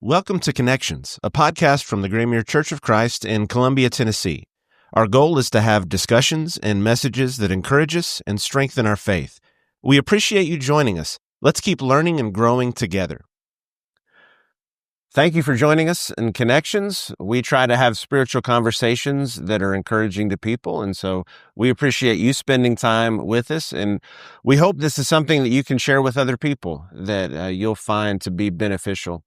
Welcome to Connections, a podcast from the Graymere Church of Christ in Columbia, Tennessee. Our goal is to have discussions and messages that encourage us and strengthen our faith. We appreciate you joining us. Let's keep learning and growing together. Thank you for joining us in Connections. We try to have spiritual conversations that are encouraging to people, and so we appreciate you spending time with us, and we hope this is something that you can share with other people that you'll find to be beneficial.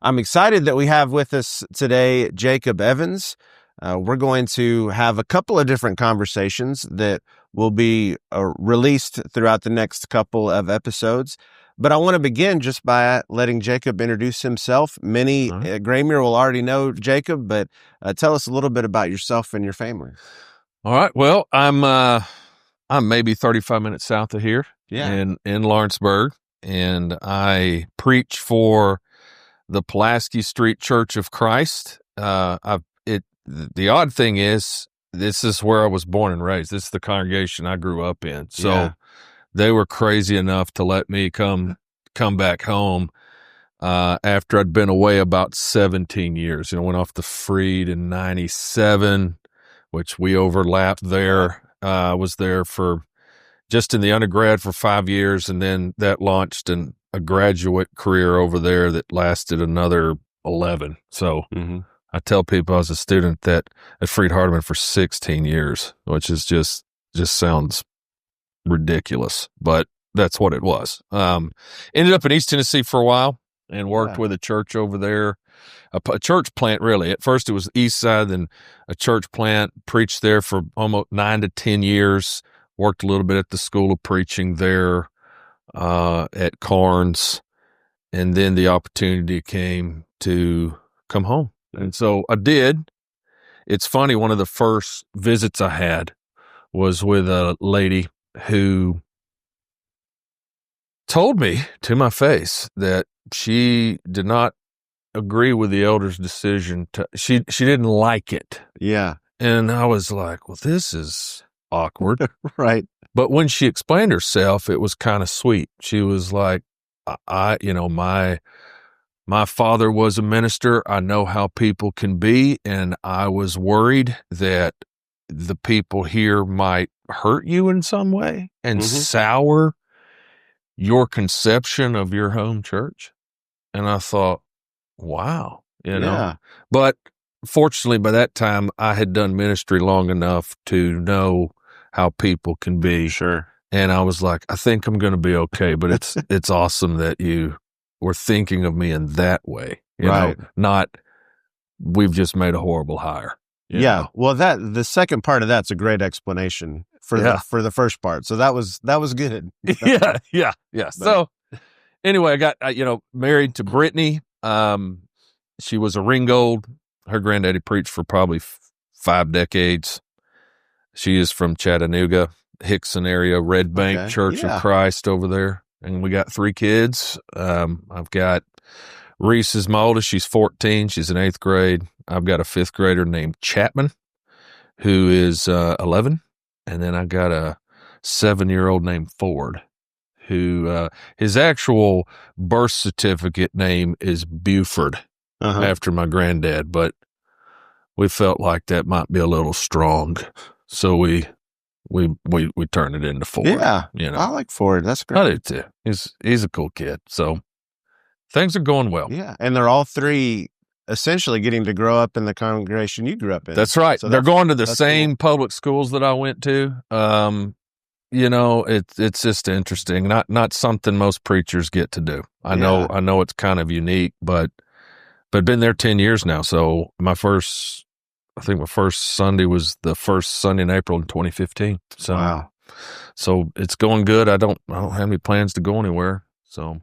I'm excited that we have with us today Jacob Evans. We're going to have a couple of different conversations that will be released throughout the next couple of episodes. But I want to begin just by letting Jacob introduce himself. Many at Graymere will already know Jacob, but tell us a little bit about yourself and your family. All right. Well, I'm maybe 35 minutes south of here in Lawrenceburg, and I preach for the Pulaski Street Church of Christ. The odd thing is, this is where I was born and raised. This is the congregation I grew up in. So they were crazy enough to let me come back home after I'd been away about 17 years. Went off to Freed in 97, which we overlapped there. I was there for just in the undergrad for 5 years, and then that launched a graduate career over there that lasted another 11. So I tell people I was a student at Freed Hardeman for 16 years, which is just sounds ridiculous, but that's what it was. Ended up in East Tennessee for a while and worked with a church over there, a church plant really. At first it was the east side, then a church plant, preached there for almost 9 to 10 years, worked a little bit at the school of preaching there at Carnes, and then the opportunity came to come home. And so I did. It's funny, one of the first visits I had was with a lady who told me to my face that she did not agree with the elders' decision she didn't like it. Yeah. And I was like, well, this is awkward. Right. But when she explained herself, it was kind of sweet. She was like, my father was a minister. I know how people can be, and I was worried that the people here might hurt you in some way and sour your conception of your home church. And I thought, wow, But fortunately, by that time, I had done ministry long enough to know how people can be. Sure. And I was like, I think I'm going to be okay. But it's awesome that you were thinking of me in that way. You know, not we've just made a horrible hire. Yeah. Well, the second part of that's a great explanation for the first part. So that was good. Yeah. But, so anyway, I got married to Brittany. She was a Ringgold. Her granddaddy preached for probably 5 decades. She is from Chattanooga, Hickson area, Red Bank Church of Christ over there. And we got 3 kids. I've got Reese is my oldest. She's 14. She's in 8th grade. I've got a 5th grader named Chapman, who is 11. And then I got a 7-year-old named Ford, who his actual birth certificate name is Buford, after my granddad. But we felt like that might be a little strong. So we turned it into Ford. Yeah. I like Ford. That's great. I do too. He's a cool kid. So things are going well. Yeah. And they're all 3 essentially getting to grow up in the congregation you grew up in. That's right. So they're going to the same public schools that I went to. It's just interesting. Not something most preachers get to do. I know it's kind of unique, but been there 10 years now. So my first Sunday was the first Sunday in April in 2015. So, wow. So it's going good. I don't have any plans to go anywhere. So,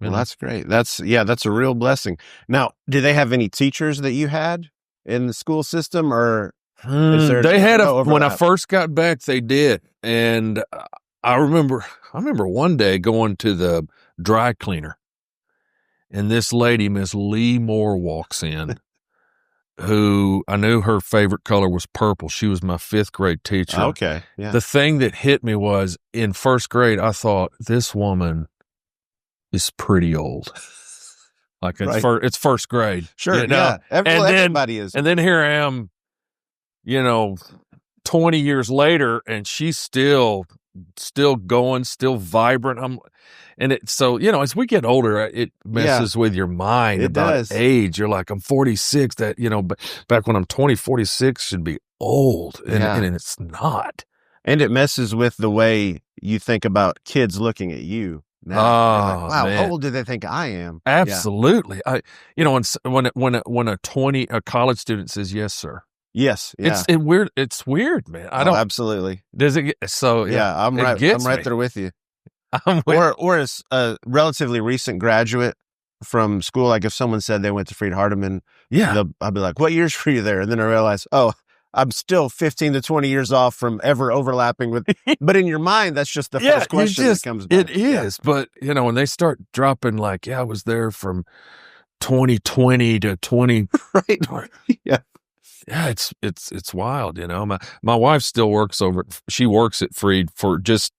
that's great. That's a real blessing. Now, do they have any teachers that you had in the school system, or is there they had when I first got back, they did. And I remember one day going to the dry cleaner, and this lady, Miss Lee Moore, walks in, who I knew her favorite color was purple. She was my 5th grade teacher. Okay. Yeah. The thing that hit me was in 1st grade, I thought, this woman is pretty old. Like it's first grade. Sure. You know? Yeah. Everybody is. And then here I am, 20 years later, and she's still going, still vibrant. So, as we get older, it messes with your mind about age. You're like, I'm 46, but back when I'm 20, 46 should be old. And it's not. And it messes with the way you think about kids looking at you. Now, wow, man. How old do they think I am? Absolutely. When a college student says, yes, sir. Yes. Yeah. It's weird, man. Absolutely. Does it get so? Yeah, I'm right there with you. Or as a relatively recent graduate from school, like if someone said they went to Freed-Hardeman, I'll be like, what years were you there? And then I realize, I'm still 15 to 20 years off from ever overlapping with, but in your mind, that's just the first question that comes back. It is, but when they start dropping like, I was there from 2020 to 20. Right. Yeah. Yeah, it's wild, My wife still works she works at Freed for just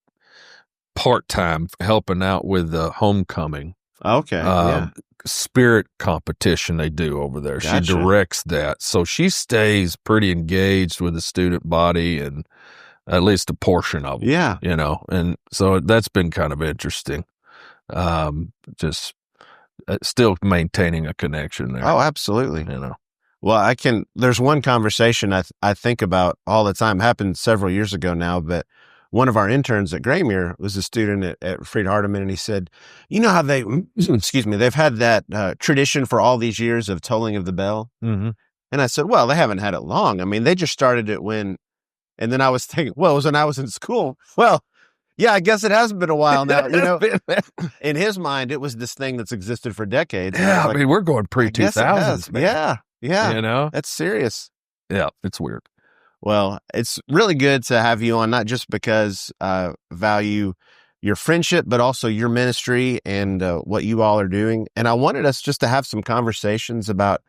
part-time, helping out with the homecoming. Okay. Spirit competition they do over there. Gotcha. She directs that. So she stays pretty engaged with the student body and at least a portion of it. Yeah. And so that's been kind of interesting. Just still maintaining a connection there. Oh, absolutely. Well, there's one conversation I think about all the time. It happened several years ago now, but one of our interns at Graymere was a student at Freed-Hardeman, and he said, how they've had that tradition for all these years of tolling of the bell. Mm-hmm. And I said, well, they haven't had it long. I mean, they just started it and then I was thinking, well, it was when I was in school. Well, yeah, I guess it hasn't been a while now. In his mind, it was this thing that's existed for decades. Yeah, I mean, we're going pre-2000s, man. Yeah. That's serious. Yeah, it's weird. Well, it's really good to have you on, not just because I value your friendship, but also your ministry and what you all are doing. And I wanted us just to have some conversations about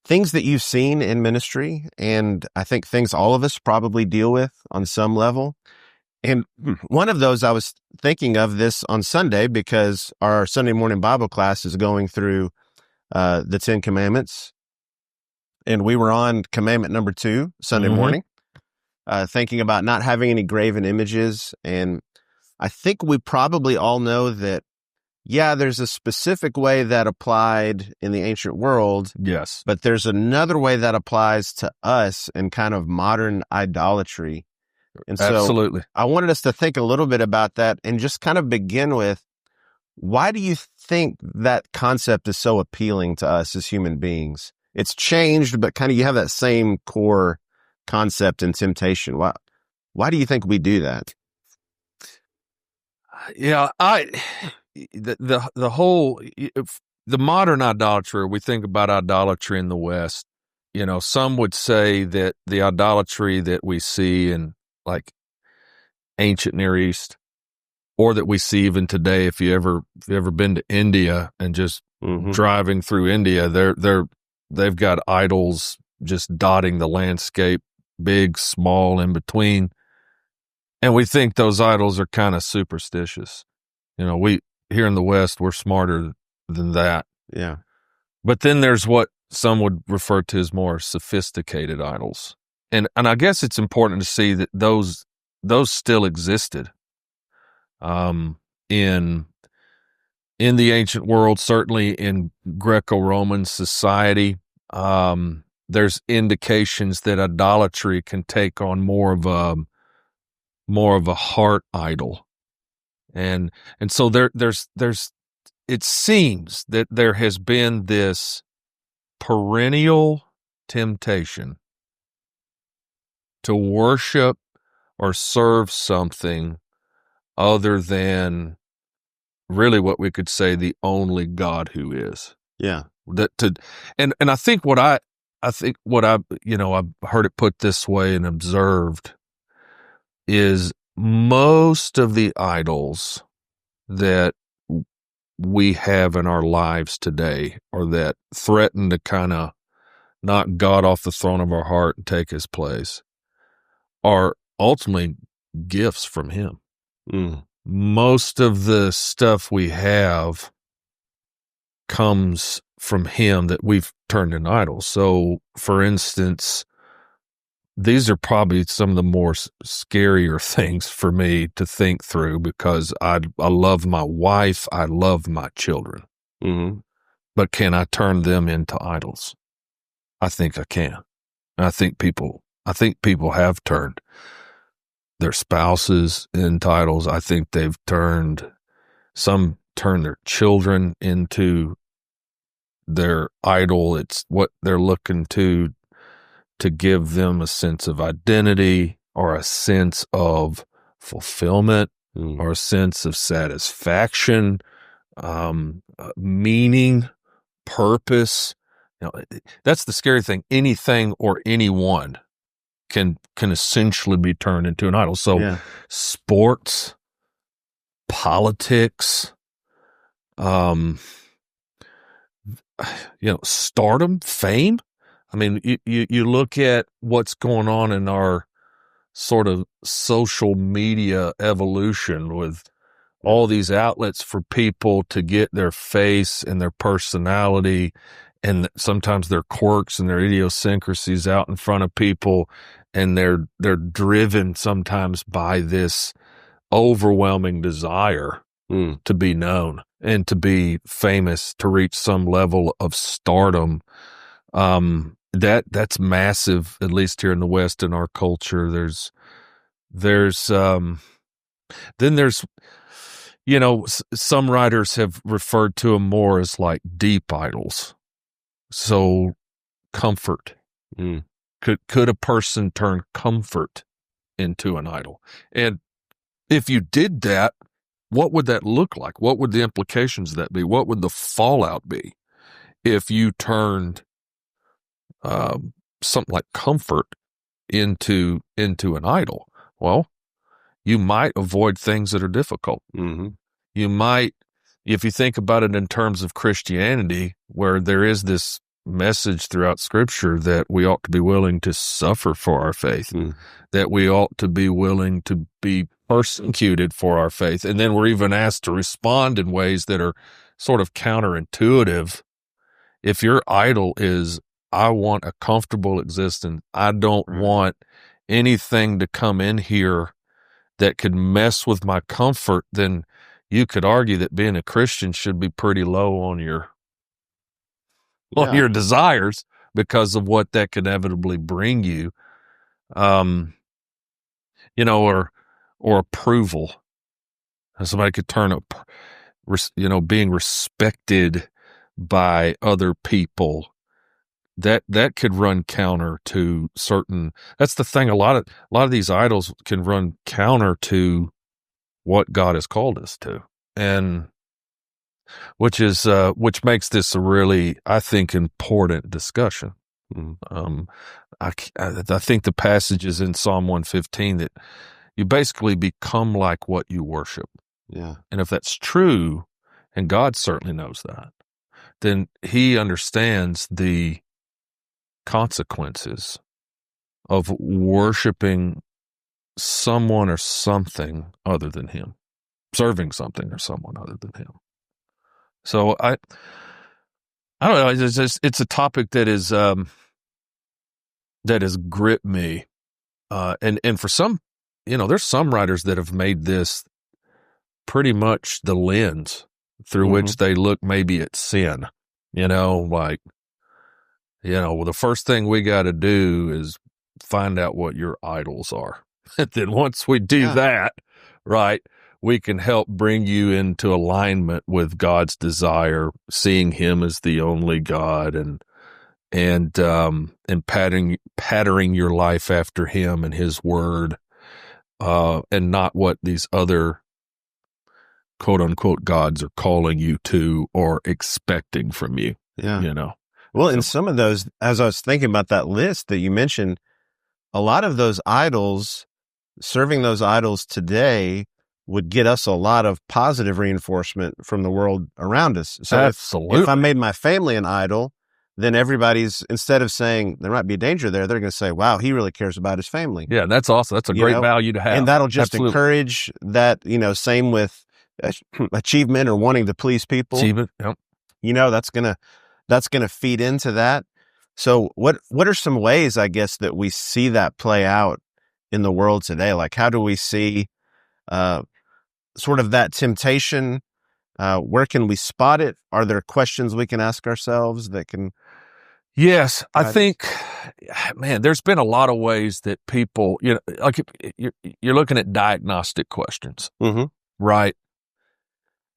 things that you've seen in ministry, and I think things all of us probably deal with on some level. And one of those, I was thinking of this on Sunday because our Sunday morning Bible class is going through the 10 Commandments. And we were on commandment number 2 Sunday morning, thinking about not having any graven images. And I think we probably all know that, there's a specific way that applied in the ancient world. Yes. But there's another way that applies to us in kind of modern idolatry. And so absolutely, I wanted us to think a little bit about that and just kind of begin with, why do you think that concept is so appealing to us as human beings? It's changed, but kind of you have that same core concept and temptation. Why do you think we do that? Yeah, the whole the modern idolatry. We think about idolatry in the West. Some would say that the idolatry that we see in like ancient Near East, or that we see even today, if you ever been to India and just driving through India, they've got idols just dotting the landscape, big, small, in between. And we think those idols are kind of superstitious. We here in the West, we're smarter than that. Yeah. But then there's what some would refer to as more sophisticated idols. And I guess it's important to see that those still existed. In the ancient world, certainly in Greco-Roman society, there's indications that idolatry can take on more of a heart idol, and so there's it seems that there has been this perennial temptation to worship or serve something other than really what we could say the only God who is. Yeah. And I think what I've heard it put this way and observed is most of the idols that we have in our lives today, or that threaten to kind of knock God off the throne of our heart and take his place, are ultimately gifts from him. Mm. Most of the stuff we have comes from him that we've turned into idols. So, for instance, these are probably some of the more scarier things for me to think through, because I love my wife, I love my children, but can I turn them into idols? I think I can. I think people have turned their spouses into idols. I think some turn their children into their idol. It's what they're looking to give them a sense of identity or a sense of fulfillment or a sense of satisfaction, meaning, purpose. That's the scary thing. Anything or anyone can essentially be turned into an idol. So sports, politics, stardom, fame. I mean, you look at what's going on in our sort of social media evolution with all these outlets for people to get their face and their personality and sometimes their quirks and their idiosyncrasies out in front of people. And they're driven sometimes by this overwhelming desire to be known and to be famous, to reach some level of stardom. That's massive, at least here in the West in our culture. Then there's, some writers have referred to them more as like deep idols. So comfort. Could a person turn comfort into an idol? And if you did that, what would that look like? What would the implications of that be? What would the fallout be if you turned something like comfort into an idol? Well, you might avoid things that are difficult. You might, if you think about it in terms of Christianity, where there is this message throughout Scripture that we ought to be willing to suffer for our faith, that we ought to be willing to be persecuted for our faith. And then we're even asked to respond in ways that are sort of counterintuitive. If your idol is, I want a comfortable existence, I don't want anything to come in here that could mess with my comfort, then you could argue that being a Christian should be pretty low on your desires because of what that could inevitably bring you, or approval. Somebody could turn up, being respected by other people. That could run counter to certain. That's the thing. A lot of these idols can run counter to what God has called us to, and which makes this a really, I think, important discussion. I think the passage is in Psalm 115 that you basically become like what you worship. Yeah. And if that's true, and God certainly knows that, then He understands the consequences of worshiping someone or something other than Him, serving something or someone other than Him. So I don't know. It's a topic that has gripped me, and for some, there's some writers that have made this pretty much the lens through which they look maybe at sin. The first thing we got to do is find out what your idols are. And then once we do that, right, we can help bring you into alignment with God's desire, seeing Him as the only God, and patterning your life after Him and His Word, and not what these other quote unquote gods are calling you to or expecting from you. Yeah. Well, in some of those, as I was thinking about that list that you mentioned, a lot of those idols, serving those idols today would get us a lot of positive reinforcement from the world around us. So absolutely. If I made my family an idol, then everybody's, instead of saying there might be a danger there, they're going to say, wow, he really cares about his family. Yeah, that's awesome. That's a great value to have. And that'll just encourage that, same with achievement or wanting to please people. Achievement, yep. that's gonna feed into that. So what are some ways, I guess, that we see that play out in the world today? Like, how do we see sort of that temptation? Where can we spot it? Are there questions we can ask ourselves that can? Yes, I think, man, there's been a lot of ways that people, like you're looking at diagnostic questions, Mm-hmm. right?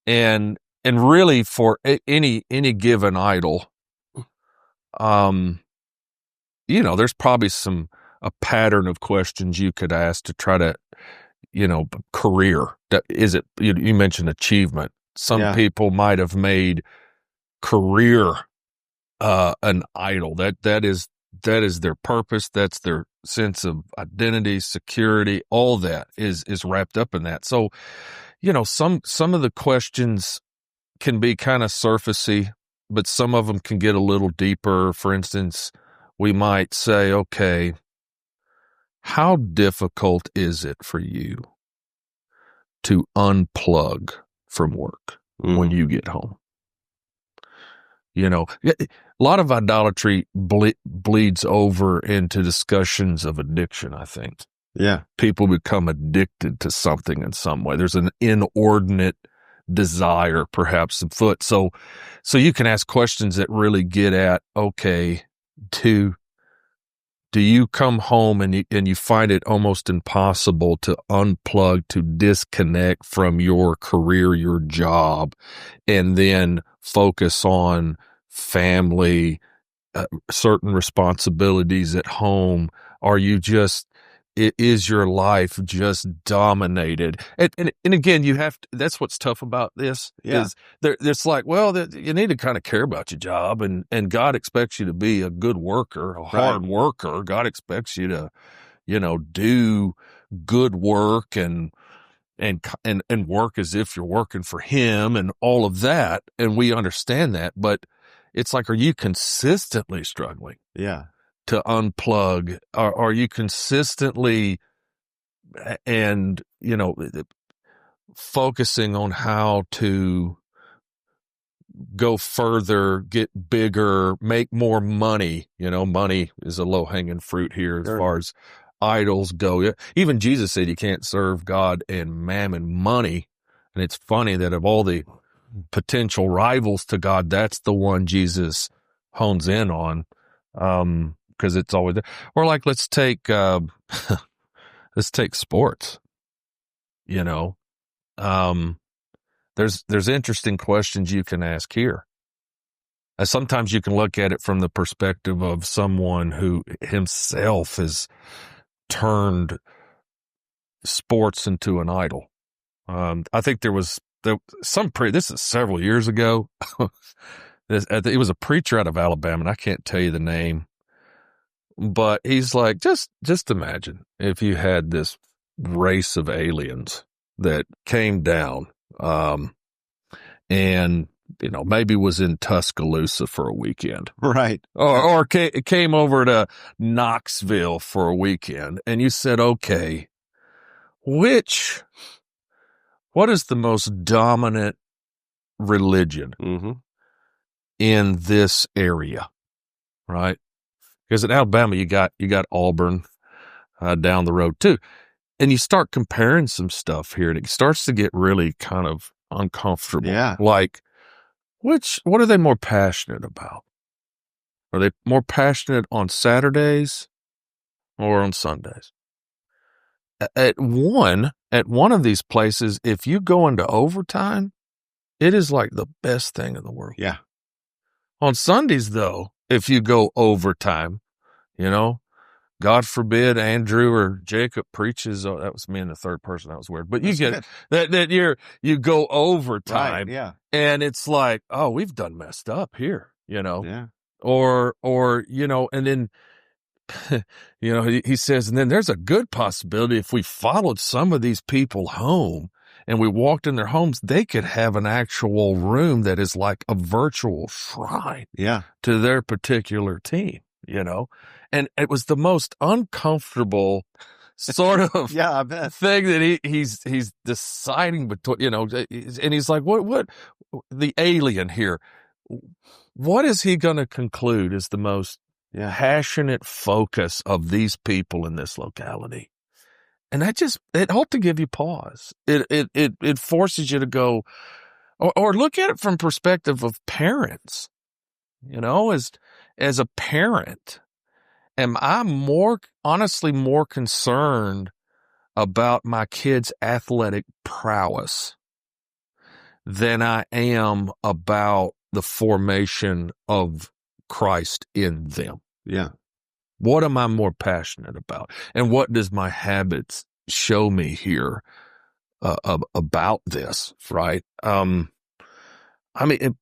And really for any given idol, there's probably a pattern of questions you could ask to try to, career. Is it, you mentioned achievement. Some people might have made career an idol. That is their purpose. That's their sense of identity, security. All that is wrapped up in that. So, some of the questions can be kind of surfacey, but some of them can get a little deeper. For instance, we might say, okay, how difficult is it for you to unplug from work when you get home? A lot of idolatry bleeds over into discussions of addiction, I think. Yeah. People become addicted to something in some way. There's an inordinate desire, perhaps, afoot. So you can ask questions that really get at, okay, do you come home and you find it almost impossible to unplug, to disconnect from your career, your job, and then focus on family, certain responsibilities at home? Are you just, is your life just dominated? And again, that's what's tough about this. Yeah. Is it's like, well, you need to kind of care about your job, and God expects you to be a good worker, a hard worker. God expects you to, do good work and work as if you're working for him and all of that. And we understand that, but it's like, are you consistently struggling? Yeah. To unplug? Are you consistently and focusing on how to go further, get bigger, make more money? Money is a low-hanging fruit here as far as idols go. Even Jesus said you can't serve God and mammon, money. And it's funny that of all the potential rivals to God, that's the one Jesus hones in on. Because it's always there. Or like, let's take sports. There's interesting questions you can ask here. Sometimes you can look at it from the perspective of someone who himself has turned sports into an idol. I think there was this is several years ago. It was a preacher out of Alabama, and I can't tell you the name. But he's like, just imagine if you had this race of aliens that came down, and maybe was in Tuscaloosa for a weekend, right? Or came over to Knoxville for a weekend, and you said, okay, what is the most dominant religion in this area, right? Because in Alabama, you got Auburn down the road too. And you start comparing some stuff here, and it starts to get really kind of uncomfortable. Yeah. Like, what are they more passionate about? Are they more passionate on Saturdays or on Sundays? At one of these places, if you go into overtime, it is like the best thing in the world. Yeah. On Sundays, though, if you go overtime, God forbid Andrew or Jacob preaches. Oh, that was me in the third person. That was weird. But you get that you go overtime. Right, yeah. And it's like, oh, we've done messed up here, Yeah. or, and then, he says, and then there's a good possibility if we followed some of these people home and we walked in their homes, they could have an actual room that is like a virtual shrine to their particular team, and it was the most uncomfortable sort of I bet. thing that he's deciding between, and he's like, what the alien here, what is he going to conclude is the most passionate focus of these people in this locality? And it ought to give you pause. It forces you to go, or look at it from perspective of parents. As a parent, am I honestly more concerned about my kids' athletic prowess than I am about the formation of Christ in them? Yeah. What am I more passionate about? And what does my habits show me here about this, right? In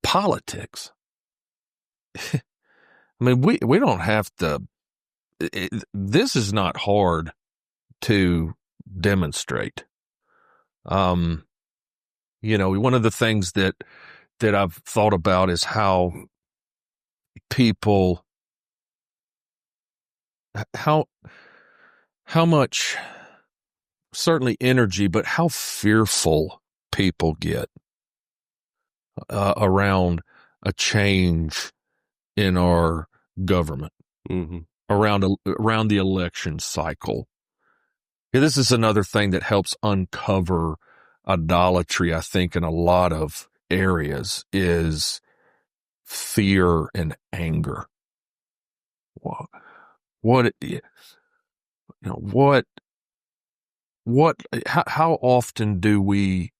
politics, we don't have to, this is not hard to demonstrate. One of the things that I've thought about is how people, how much, certainly energy, but how fearful people get around a change in our government, around the election cycle. This is another thing that helps uncover idolatry, I think, in a lot of areas, is fear and anger. How often do we,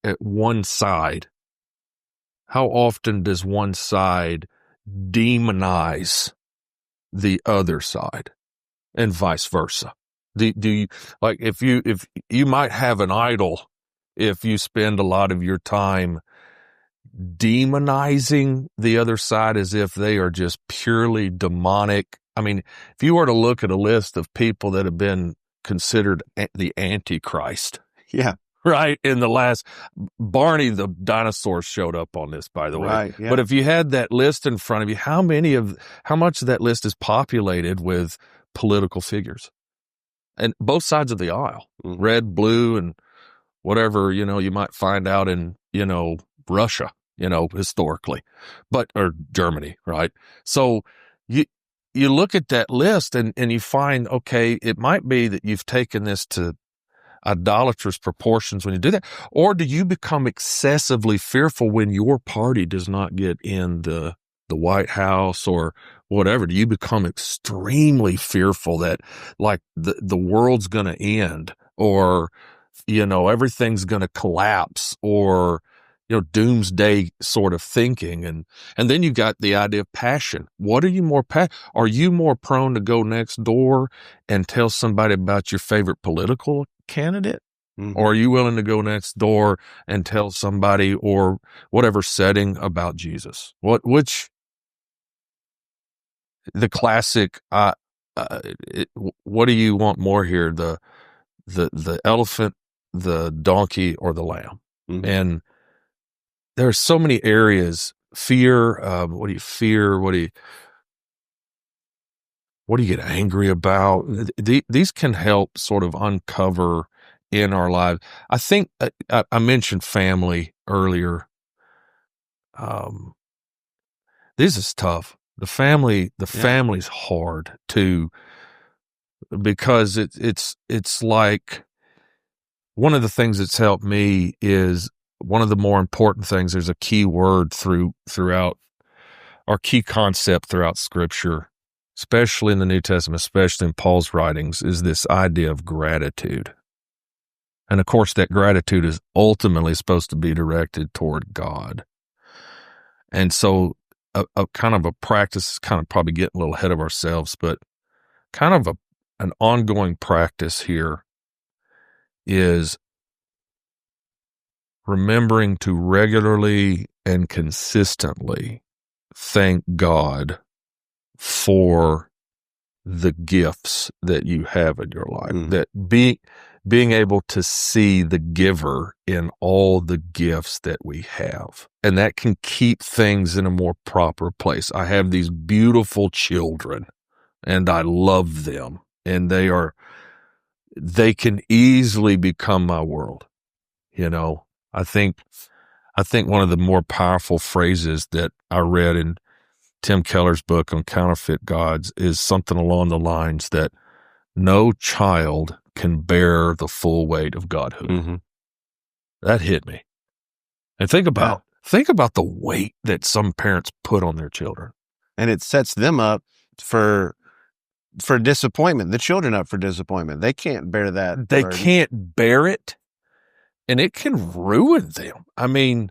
how often does one side demonize the other side, and vice versa? Do you, like, if you might have an idol, if you spend a lot of your time demonizing the other side as if they are just purely demonic. If you were to look at a list of people that have been considered the Antichrist. Yeah. Right. In the last, Barney the dinosaur showed up on this, by the way. Right, yeah. But if you had that list in front of you, how much of that list is populated with political figures? And both sides of the aisle, red, blue, and whatever, you might find out in, Russia, historically, or Germany, right? So you look at that list and you find, okay, it might be that you've taken this to idolatrous proportions when you do that. Or do you become excessively fearful when your party does not get in the White House or whatever? Do you become extremely fearful that, like, the world's going to end, or, everything's going to collapse, or, doomsday sort of thinking? And then you got the idea of passion. What are you more are you more prone to go next door and tell somebody about your favorite political candidate? Or are you willing to go next door and tell somebody, or whatever setting, about Jesus? The classic, what do you want more here? The elephant, the donkey, or the lamb? And there are so many areas. Fear. What do you fear? What do you get angry about? These can help sort of uncover in our lives. I think I mentioned family earlier. This is tough. The family's hard too, because it's like, one of the things that's helped me is, one of the more important things, there's a key word throughout, or key concept throughout Scripture, especially in the New Testament, especially in Paul's writings, is this idea of gratitude. And of course, that gratitude is ultimately supposed to be directed toward God. And so a kind of a practice, kind of probably getting a little ahead of ourselves, but kind of an ongoing practice here is remembering to regularly and consistently thank God for the gifts that you have in your life, that being able to see the giver in all the gifts that we have. And that can keep things in a more proper place. I have these beautiful children and I love them, and they can easily become my world. I think I think one of the more powerful phrases that I read in Tim Keller's book on counterfeit gods is something along the lines that no child can bear the full weight of godhood. Mm-hmm. That hit me. And think about the weight that some parents put on their children. And it sets them up for disappointment, the children up for disappointment. They can't bear that. They can't bear it, and it can ruin them. I mean,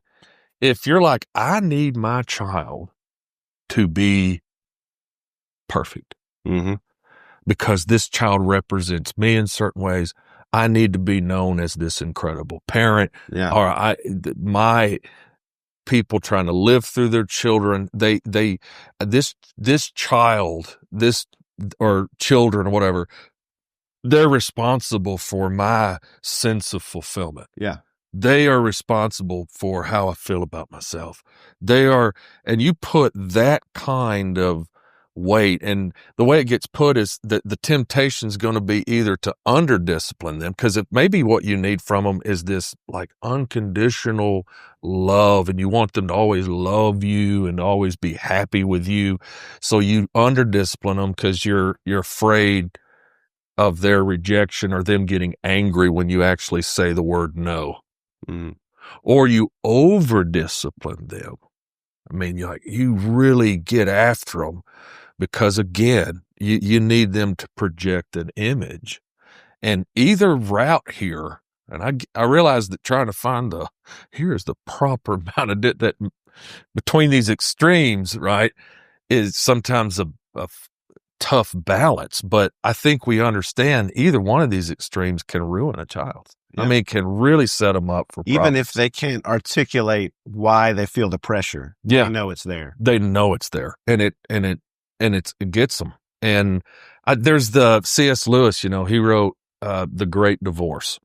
if you're like, I need my child to be perfect because this child represents me in certain ways, I need to be known as this incredible parent. Yeah. Or my people trying to live through their children, this child, or children or whatever, they're responsible for my sense of fulfillment. Yeah. They are responsible for how I feel about myself. And you put that kind of weight, and the way it gets put is that the temptation is going to be either to under-discipline them, because maybe what you need from them is this like unconditional love, and you want them to always love you and always be happy with you. So you under-discipline them because you're afraid of their rejection or them getting angry when you actually say the word no. Or you over-discipline them. I mean, you really get after them because, again, you need them to project an image. And either route here, and I realize that trying to find here's the proper amount of that between these extremes, right, is sometimes a tough balance. But I think we understand either one of these extremes can ruin a child. Yeah. I mean, can really set them up for even problems. if they can't articulate why they feel the pressure. Yeah, they know it's there. They know it's there, and it gets them. And there's the C.S. Lewis. He wrote The Great Divorce,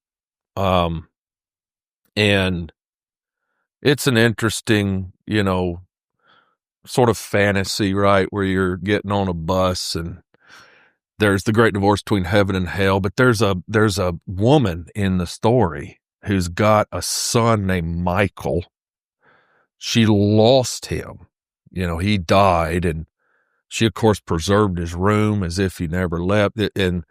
and it's an interesting, sort of fantasy, right, where you're getting on a bus and there's the great divorce between heaven and hell, but there's a woman in the story who's got a son named Michael. She lost him. He died, and she, of course, preserved his room as if he never left. And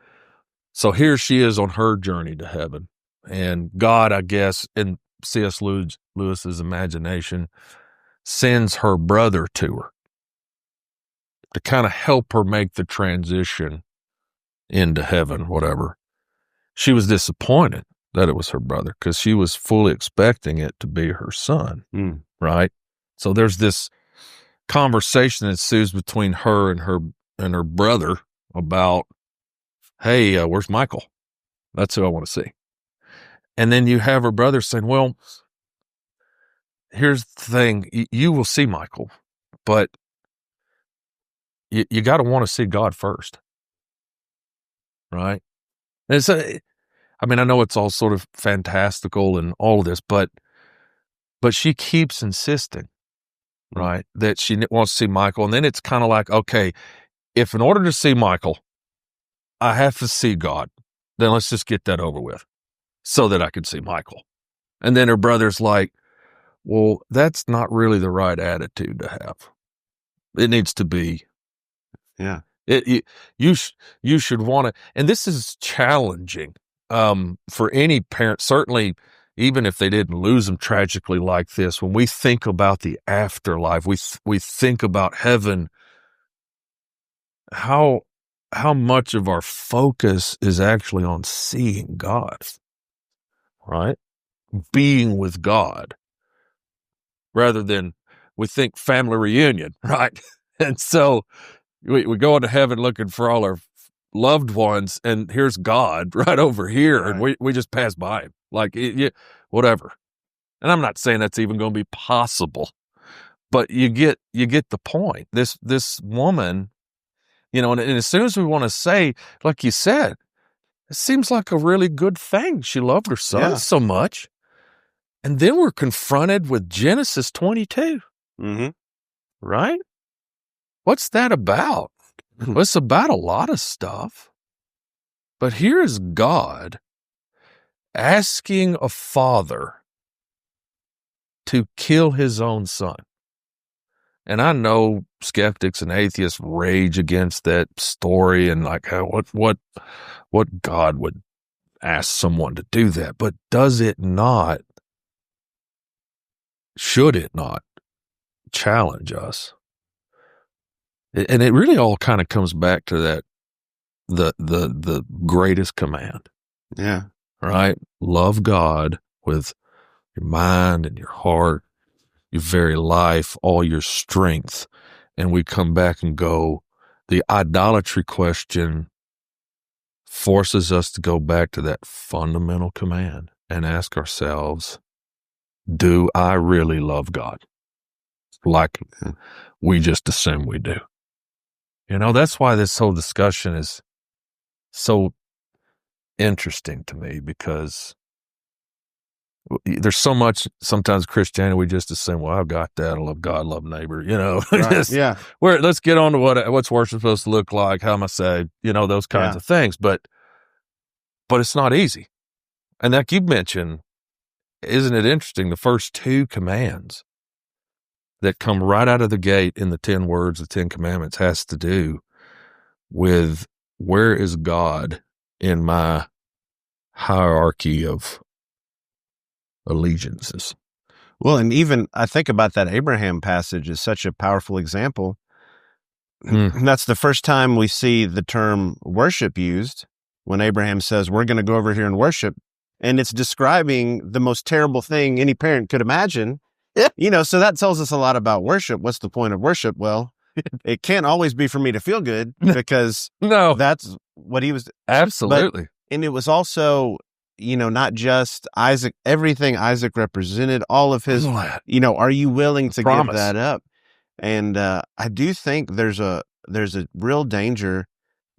so here she is on her journey to heaven. And God, I guess, in C.S. Lewis's imagination, sends her brother to her to kind of help her make the transition into heaven, whatever. She was disappointed that it was her brother because she was fully expecting it to be her son, right? So there's this conversation that ensues between her and her brother about, hey, where's Michael? That's who I want to see. And then you have her brother saying, well, here's the thing. You will see Michael, but you got to want to see God first. Right. And I know it's all sort of fantastical and all of this, but she keeps insisting, right, that she wants to see Michael. And then it's kind of like, okay, if in order to see Michael, I have to see God, then let's just get that over with so that I can see Michael. And then her brother's like, well, that's not really the right attitude to have. It needs to be. Yeah. You should want to, and this is challenging for any parent, certainly even if they didn't lose them tragically like this. When we think about the afterlife, we think about heaven, how much of our focus is actually on seeing God, right? Being with God, rather than we think family reunion, right? And so we go into heaven looking for all our loved ones, and here's God right over here, right. And we just pass by him, like whatever. And I'm not saying that's even going to be possible, but you get the point. This woman, and as soon as we want to say, like you said, it seems like a really good thing. She loved her son so much, and then we're confronted with Genesis 22, right? What's that about? Well, it's about a lot of stuff. But here is God asking a father to kill his own son. And I know skeptics and atheists rage against that story and like, what God would ask someone to do that. But should it not challenge us? And it really all kind of comes back to that, the greatest command. Yeah. Right? Love God with your mind and your heart, your very life, all your strength. And we come back and go, the idolatry question forces us to go back to that fundamental command and ask ourselves, do I really love God? Like we just assume we do. That's why this whole discussion is so interesting to me, because there's so much sometimes Christianity we just assume, well, I've got that. I love God, love neighbor, Right. Yeah. Let's get on to what's worship supposed to look like. How am I saved? Those kinds of things. But it's not easy. And like you mentioned, isn't it interesting? The first two commands that come right out of the gate in the 10 words, the 10 commandments, has to do with where is God in my hierarchy of allegiances. Well, and even I think about that Abraham passage is such a powerful example. And that's the first time we see the term worship used, when Abraham says, we're going to go over here and worship. And it's describing the most terrible thing any parent could imagine. So that tells us a lot about worship. What's the point of worship? Well, it can't always be for me to feel good, because that's what he was. Absolutely. And it was also, not just Isaac, everything Isaac represented, all of his, are you willing to give that up? And I do think there's a real danger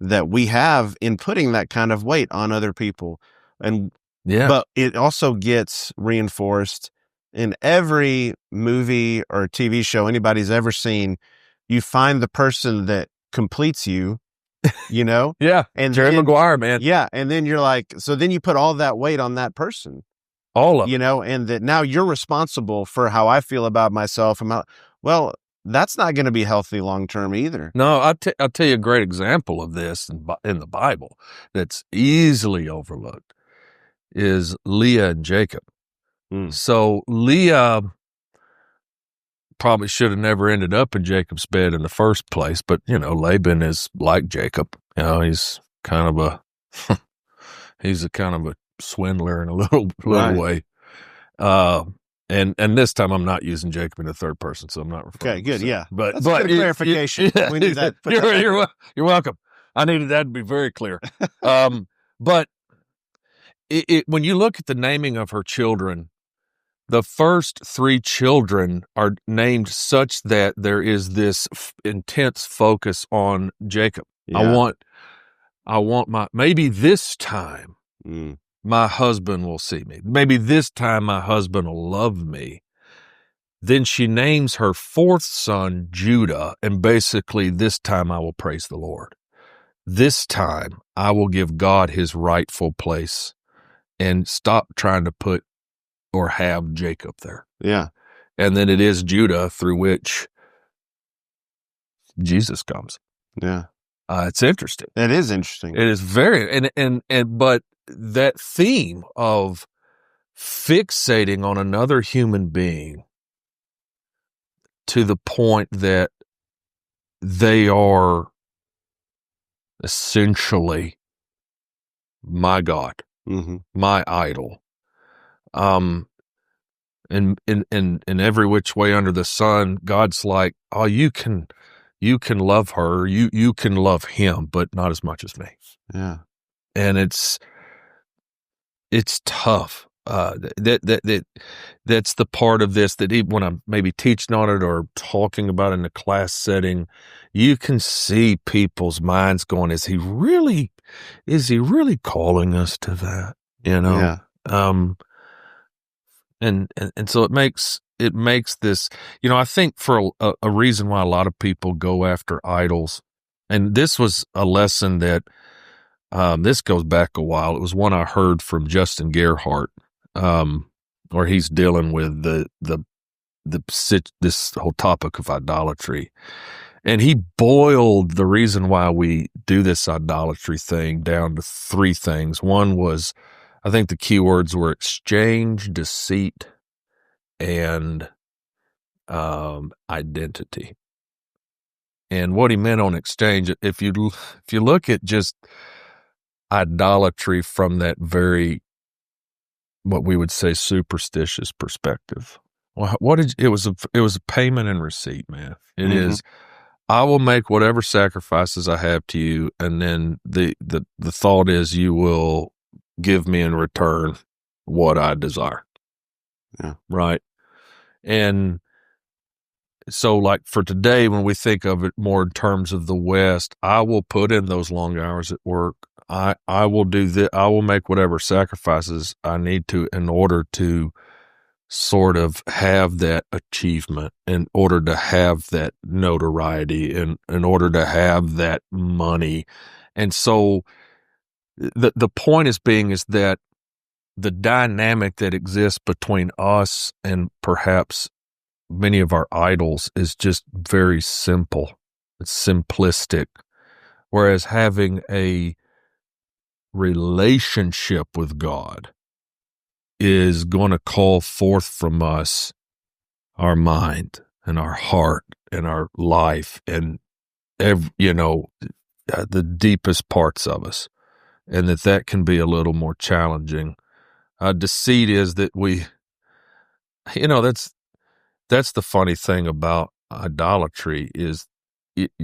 that we have in putting that kind of weight on other people. But it also gets reinforced in every movie or TV show anybody's ever seen. You find the person that completes you, Yeah. And Jerry Maguire, man. Yeah. And then you're like, so then you put all that weight on that person. All of it. And that now you're responsible for how I feel about myself. Well, that's not going to be healthy long-term either. No, I'll tell you a great example of this in the Bible that's easily overlooked is Leah and Jacob. So Leah probably should have never ended up in Jacob's bed in the first place, but Laban is like Jacob. He's kind of a swindler in a little way. And this time I'm not using Jacob in the third person, so I'm not referring. Okay, good, yeah. But good clarification. We need that. You're welcome. I needed that to be very clear. But when you look at the naming of her children, the first 3 children are named such that there is this intense focus on Jacob. Yeah. I want maybe this time my husband will see me. Maybe this time my husband will love me. Then she names her 4th son Judah, and basically this time I will praise the Lord. This time I will give God his rightful place and stop trying to put or have Jacob there. Yeah. And then it is Judah through which Jesus comes. Yeah. It's interesting. It is interesting. It is very, but that theme of fixating on another human being to the point that they are essentially my God, my idol. And in every which way under the sun, God's like, oh, you can love her, you can love him, but not as much as me. Yeah. And it's tough. That's the part of this that even when I'm maybe teaching on it or talking about it in a class setting, you can see people's minds going, is he really calling us to that? Yeah. And so it makes this, I think for a reason why a lot of people go after idols, and this was a lesson that, this goes back a while. It was one I heard from Justin Gerhardt, where he's dealing with the this whole topic of idolatry. And he boiled the reason why we do this idolatry thing down to three things. One was, I think the key words were exchange, deceit, and identity. And what he meant on exchange, if you look at just idolatry from that very, what we would say, superstitious perspective. Well, it was a payment and receipt, man. It is. I will make whatever sacrifices I have to you, and then the thought is you will give me in return what I desire. Yeah. Right. And so, like, for today, when we think of it more in terms of the West, I will put in those long hours at work. I will do that. I will make whatever sacrifices I need to in order to sort of have that achievement, in order to have that notoriety, and in order to have that money. And so the point is that the dynamic that exists between us and perhaps many of our idols is just very simple. It's simplistic. Whereas having a relationship with God is going to call forth from us our mind and our heart and our life and the deepest parts of us, and that can be a little more challenging. Deceit is that that's the funny thing about idolatry is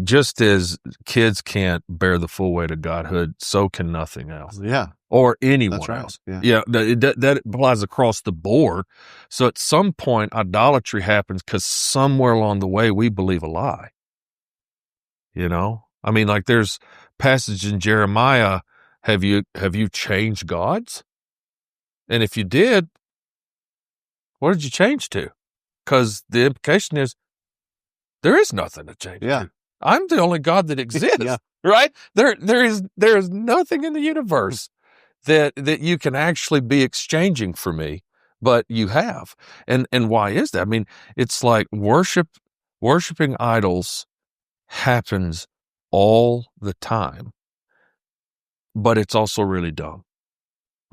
just as kids can't bear the full weight of godhood, so can nothing else. Yeah. Or anyone That's right. else. Yeah. That applies across the board. So at some point, idolatry happens because somewhere along the way we believe a lie. I mean, like there's passage in Jeremiah, have you changed gods? And if you did, what did you change to? Because the implication is there is nothing to change to. I'm the only God that exists, right? There is nothing in the universe that you can actually be exchanging for me, but you have. And why is that? I mean, it's like worshiping idols happens all the time, but it's also really dumb.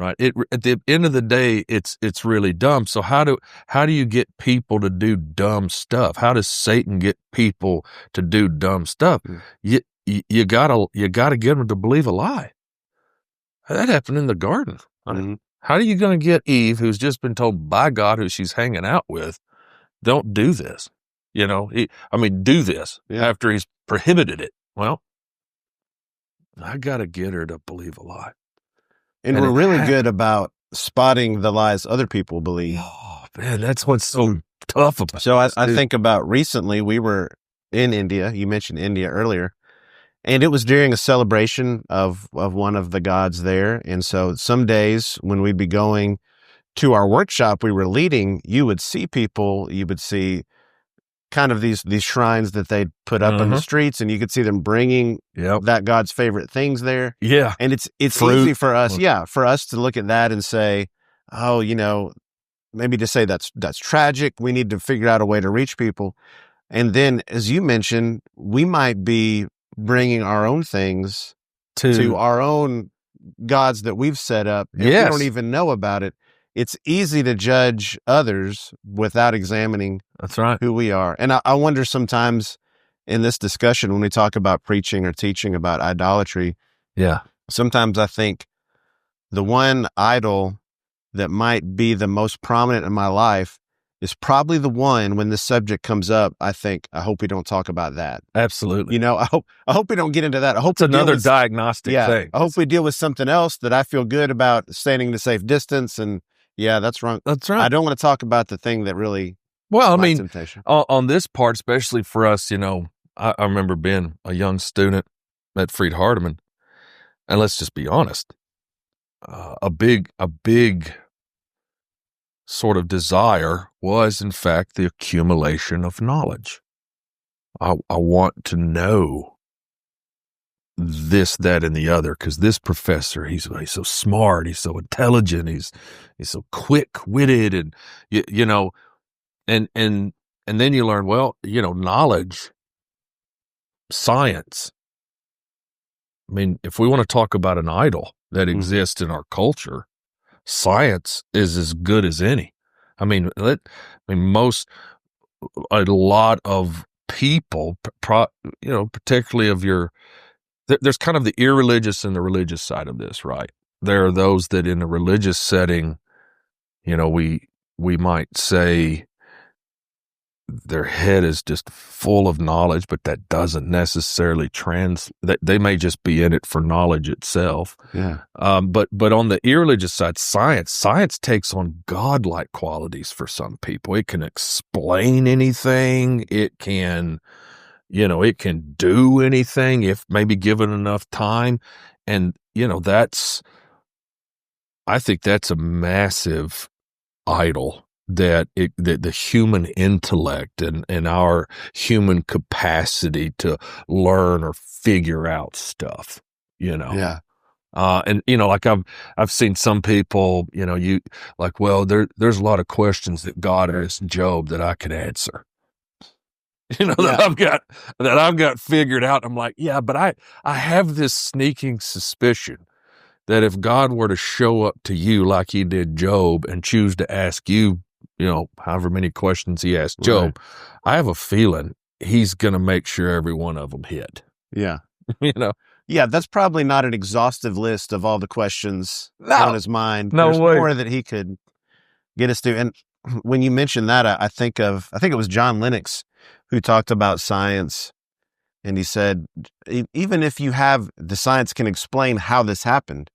Right. At the end of the day, it's really dumb. So how do you get people to do dumb stuff? How does Satan get people to do dumb stuff? You gotta get them to believe a lie. That happened in the garden. How are you going to get Eve, who's just been told by God, who she's hanging out with, don't do this? Do this after he's prohibited it. Well, I got to get her to believe a lie. And we're really good about spotting the lies other people believe. Oh, man, that's what's so tough about it. So I think about recently, we were in India. You mentioned India earlier. And it was during a celebration of one of the gods there. And so some days when we'd be going to our workshop we were leading, you would see kind of these shrines that they'd put up in the streets, and you could see them bringing that God's favorite things there. Yeah. And it's easy for us, to look at that and say, oh, maybe to say that's tragic. We need to figure out a way to reach people. And then, as you mentioned, we might be bringing our own things to our own gods that we've set up. If we don't even know about it. It's easy to judge others without examining who we are. And I wonder sometimes in this discussion, when we talk about preaching or teaching about idolatry, sometimes I think the one idol that might be the most prominent in my life is probably the one when this subject comes up. I think, I hope we don't talk about that. Absolutely. I hope we don't get into that. I hope it's another diagnostic thing. I hope we deal with something else that I feel good about, standing to safe distance. And that's wrong. That's right. I don't want to talk about the thing that really. Temptation. On this part, especially for us, I remember being a young student at Freed Hardeman, and let's just be honest, a big sort of desire was, in fact, the accumulation of knowledge. I want to know this, that, and the other, because this professor, he's so smart, he's so intelligent, he's so quick-witted, and and And then you learn, well, knowledge, science. I mean, if we want to talk about an idol that exists in our culture, science is as good as any. I mean, a lot of people, particularly of there's kind of the irreligious and the religious side of this, right? There are those that in a religious setting, we might say their head is just full of knowledge, but that doesn't necessarily that they may just be in it for knowledge itself. Yeah. But on the irreligious side, science takes on godlike qualities for some people. It can explain anything. It can, it can do anything if maybe given enough time. And, I think that's a massive idol that the human intellect and our human capacity to learn or figure out stuff, Yeah. And like I've seen some people, well, there's a lot of questions that God asked Job that I could answer, that I've got figured out. I'm like, yeah, but I have this sneaking suspicion that if God were to show up to you like he did Job and choose to ask you, however many questions he asked Job, I have a feeling he's going to make sure every one of them hit. Yeah. Yeah, that's probably not an exhaustive list of all the questions on his mind. No There's way. more that he could get us to. And when you mentioned that, I think it was John Lennox who talked about science. And he said, even if you have the science can explain how this happened,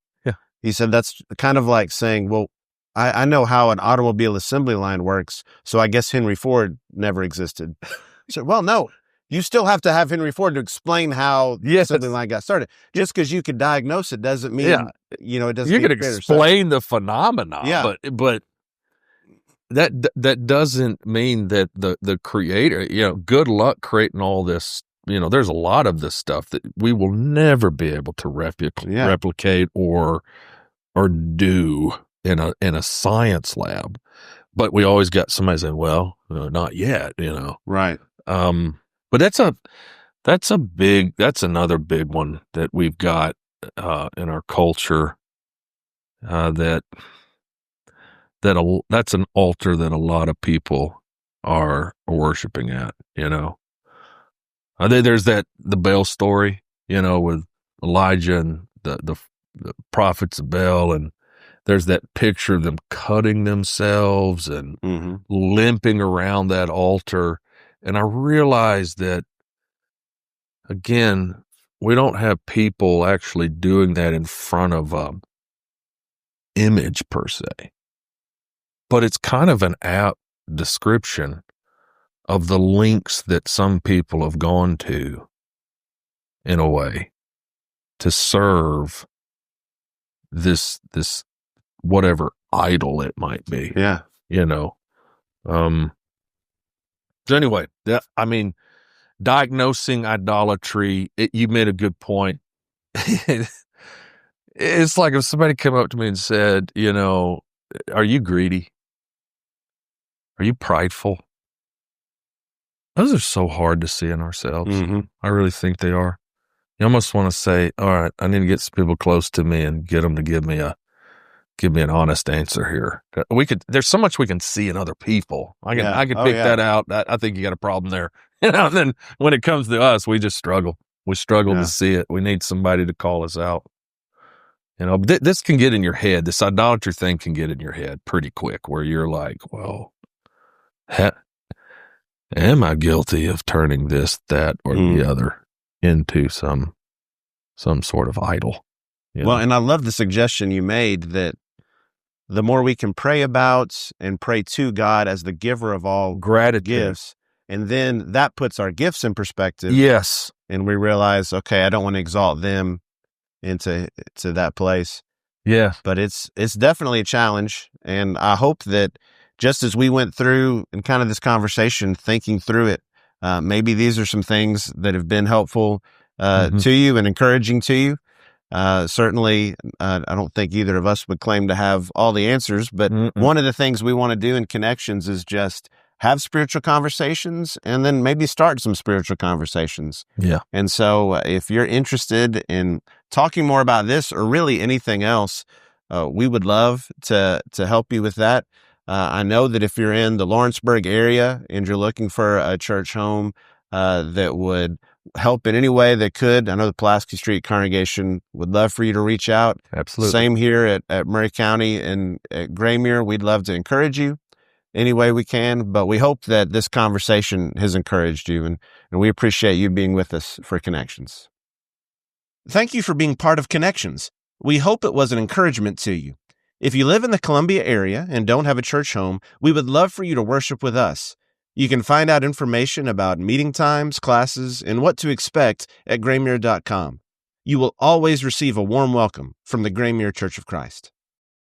he said, that's kind of like saying, well, I know how an automobile assembly line works, so I guess Henry Ford never existed. He said, well, no, you still have to have Henry Ford to explain how the assembly line got started. Just because you could diagnose it doesn't mean, it doesn't. You can explain the phenomena, but that doesn't mean that the creator, good luck creating all this. There's a lot of this stuff that we will never be able to replicate or do in a science lab, but we always got somebody saying, well, not yet, Right. But that's another big one that we've got, in our culture, that's an altar that a lot of people are worshiping at, there's the Baal story, with Elijah and the prophets of Baal, and there's that picture of them cutting themselves and limping around that altar. And I realized that, again, we don't have people actually doing that in front of an image per se, but it's kind of an apt description of the lengths that some people have gone to, in a way, to serve this whatever idol it might be. Yeah. So anyway, diagnosing idolatry, you made a good point. It's like if somebody came up to me and said, are you greedy? Are you prideful? Those are so hard to see in ourselves. I really think they are. You almost want to say, all right, I need to get some people close to me and get them to give me an honest answer here. There's so much we can see in other people. I can pick that out. I think you got a problem there. And then when it comes to us, we just struggle. We struggle to see it. We need somebody to call us out. This can get in your head. This idolatry thing can get in your head pretty quick, where you're like, well, am I guilty of turning this, that, or the other into some sort of idol? Well, and I love the suggestion you made that the more we can pray about and pray to God as the giver of all gratitude gifts, and then that puts our gifts in perspective. Yes. And we realize, okay, I don't want to exalt them into that place. Yeah. But it's definitely a challenge. And I hope that just as we went through and kind of this conversation, thinking through it, maybe these are some things that have been helpful to you and encouraging to you. Certainly, I don't think either of us would claim to have all the answers, but one of the things we want to do in Connections is just have spiritual conversations and then maybe start some spiritual conversations. Yeah. And so if you're interested in talking more about this or really anything else, we would love to help you with that. I know that if you're in the Lawrenceburg area and you're looking for a church home that would help in any way they could, I know the Pulaski Street congregation would love for you to reach out. Absolutely. Same here at Murray County and at Graymere. We'd love to encourage you any way we can, but we hope that this conversation has encouraged you, and we appreciate you being with us for Connections. Thank you for being part of Connections. We hope it was an encouragement to you. If you live in the Columbia area and don't have a church home, we would love for you to worship with us. You can find out information about meeting times, classes, and what to expect at graymere.com. You will always receive a warm welcome from the Graymere Church of Christ.